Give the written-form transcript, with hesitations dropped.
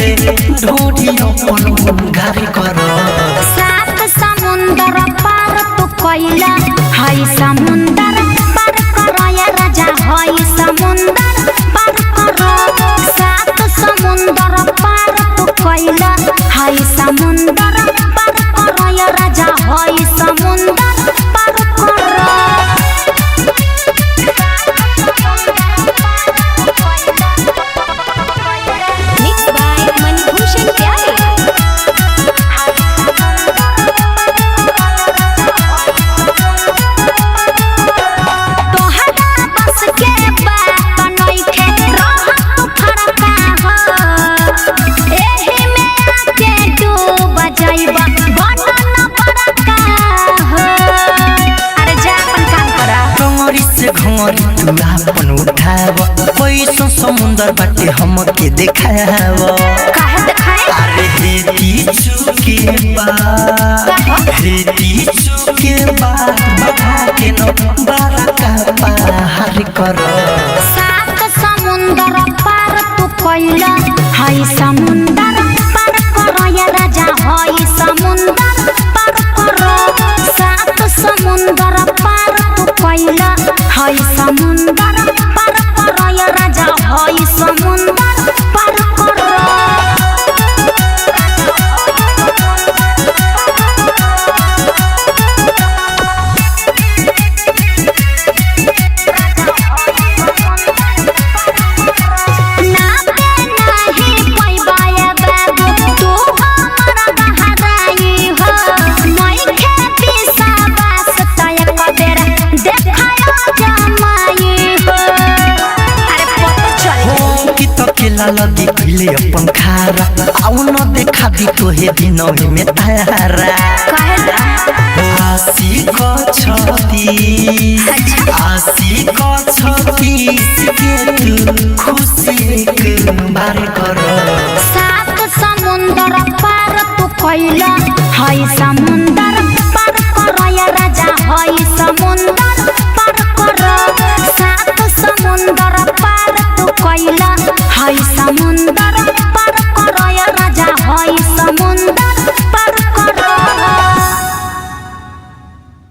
रे ढोढ़ी अपन घर कर सात समुंदर पार तू कोइला हाय समुंदर पार करो या राजा हाय समुंदर पार करो सात समुंदर पार तू कोइला हाय समुंदर पार करो या राजा हाय समुंदर पार करो मिक्स बाय मनभूषण प्यारे घंगरी तू अपन उठाव पैसो समुंदर बाटे हमके देखाव काहे देखाए अरे हेती चुके बाद बढ़ा के न बड़का पहाड़ कर सात समुंदर पार तू कोइला हाय समुंदर पार करो या राजा हाय समुंदर पार करो सात समुंदर पार तू कोइला हाय समुंदर पार करो या राजा हाय समुंदर पार करो लगी पहले अपन खारा आउ न देखा दी तोहे दिन में तारा आशी को छती के तू खुशी एक बार करो सात समुंदर पार तू कोइला हाय समुंदर पार करो या राजा हाय समुंदर पार करो सात समुंदर पार तू कोइला हाय समुंदर